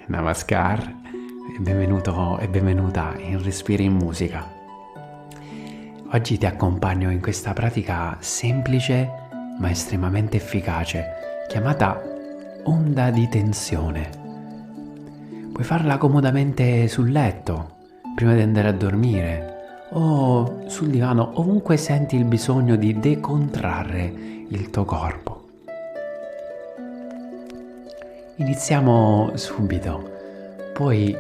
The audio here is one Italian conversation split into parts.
Namaskar e benvenuto e benvenuta in Respiri in Musica. Oggi ti accompagno in questa pratica semplice ma estremamente efficace chiamata onda di tensione. Puoi farla comodamente sul letto, prima di andare a dormire o sul divano, ovunque senti il bisogno di decontrarre il tuo corpo. Iniziamo subito. Puoi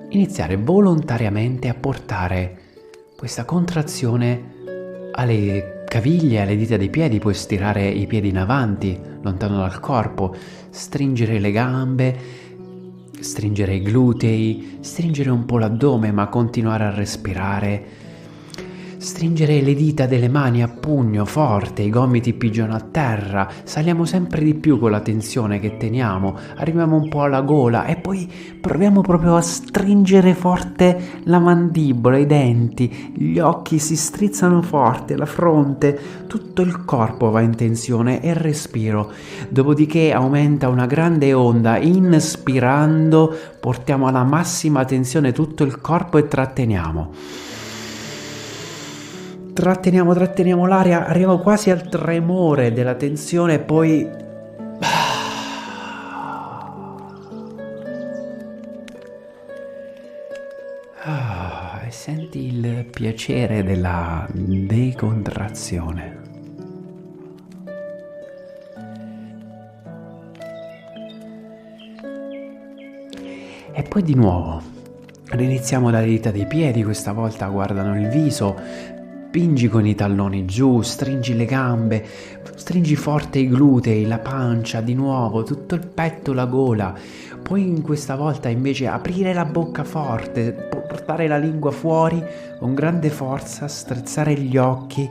iniziare volontariamente a portare questa contrazione alle caviglie, alle dita dei piedi. Puoi stirare i piedi in avanti, lontano dal corpo, stringere le gambe, stringere i glutei, stringere un po' l'addome ma continuare a respirare. Stringere le dita delle mani a pugno forte, i gomiti pigiano a terra, saliamo sempre di più con la tensione che teniamo, arriviamo un po' alla gola e poi proviamo proprio a stringere forte la mandibola, i denti, gli occhi si strizzano forte, la fronte, tutto il corpo va in tensione e respiro. Dopodiché aumenta una grande onda, inspirando portiamo alla massima tensione tutto il corpo e tratteniamo. Tratteniamo l'aria, arriviamo quasi al tremore della tensione e poi e senti il piacere della decontrazione. E poi di nuovo riniziamo dalle dita dei piedi, questa volta guardano il viso. Spingi con i talloni giù, stringi le gambe, stringi forte i glutei, la pancia, di nuovo, tutto il petto, la gola. Poi in questa volta invece aprire la bocca forte, portare la lingua fuori con grande forza, strizzare gli occhi,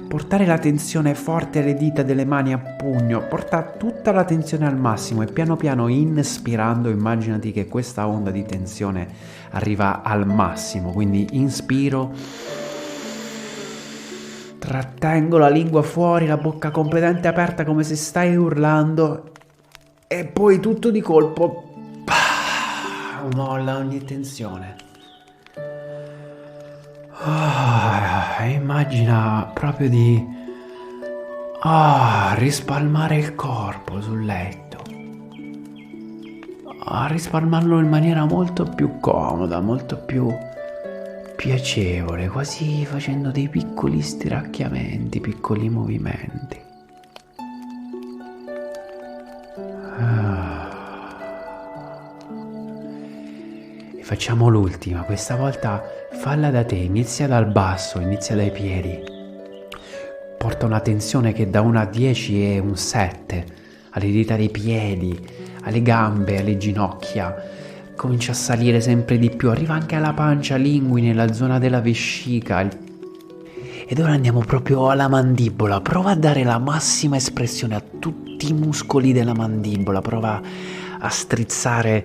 portare la tensione forte alle dita delle mani a pugno, porta tutta la tensione al massimo e piano piano inspirando, immaginati che questa onda di tensione arriva al massimo, quindi inspiro. Trattengo la lingua fuori, la bocca completamente aperta come se stai urlando e poi tutto di colpo molla ogni tensione. Immagina proprio di rispalmare il corpo sul letto, rispalmarlo in maniera molto più comoda, molto più piacevole, quasi facendo dei piccoli stiracchiamenti, piccoli movimenti. E facciamo l'ultima, questa volta falla da te, inizia dal basso, inizia dai piedi. Porta una tensione che da 1 a 10 è un 7, alle dita dei piedi, alle gambe, alle ginocchia. Comincia a salire sempre di più, arriva anche alla pancia, linguine, la zona della vescica. Ed ora andiamo proprio alla mandibola. Prova a dare la massima espressione a tutti i muscoli della mandibola. Prova a strizzare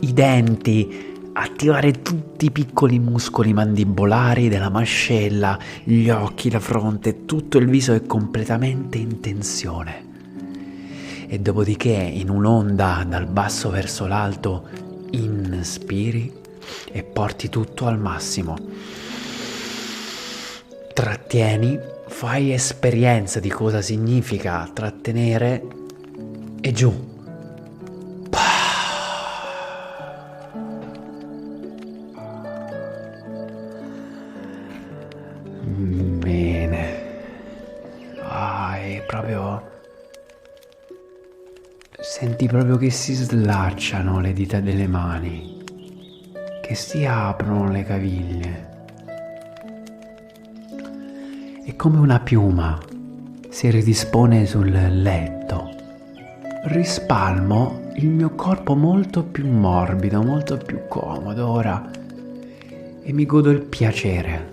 i denti, attivare tutti i piccoli muscoli mandibolari della mascella, gli occhi, la fronte, tutto il viso è completamente in tensione. E dopodiché, in un'onda dal basso verso l'alto, inspiri e porti tutto al massimo. Trattieni, fai esperienza di cosa significa trattenere e giù. Bene. È proprio... Senti proprio che si slacciano le dita delle mani, che si aprono le caviglie. È come una piuma si ridispone sul letto. Rispalmo il mio corpo molto più morbido, molto più comodo ora e mi godo il piacere.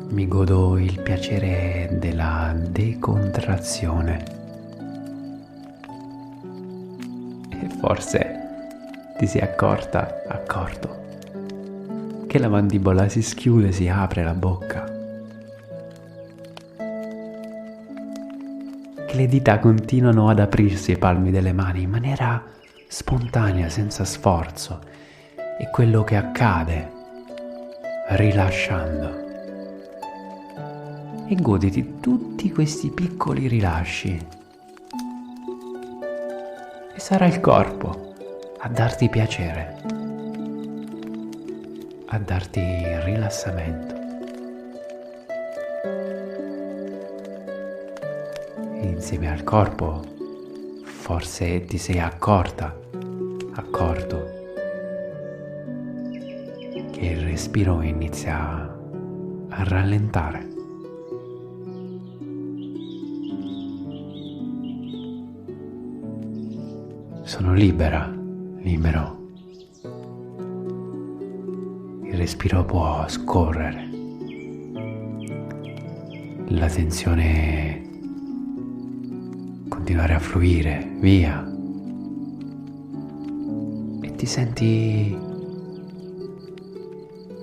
Mi godo il piacere della decontrazione. E forse ti sei accorto che la mandibola si schiude, si apre la bocca. che le dita continuano ad aprirsi ai palmi delle mani in maniera spontanea, senza sforzo. È quello che accade, rilasciando. E goditi tutti questi piccoli rilasci. E sarà il corpo a darti piacere, a darti rilassamento. E insieme al corpo forse ti sei accorto che il respiro inizia a rallentare. Sono libero. Il respiro può scorrere. La tensione continuare a fluire via. E ti senti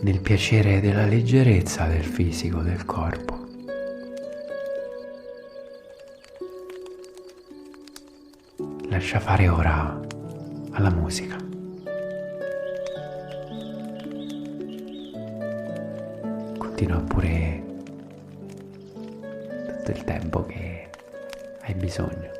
nel piacere della leggerezza del fisico, del corpo. Lascia fare ora alla musica. Continua pure tutto il tempo che hai bisogno.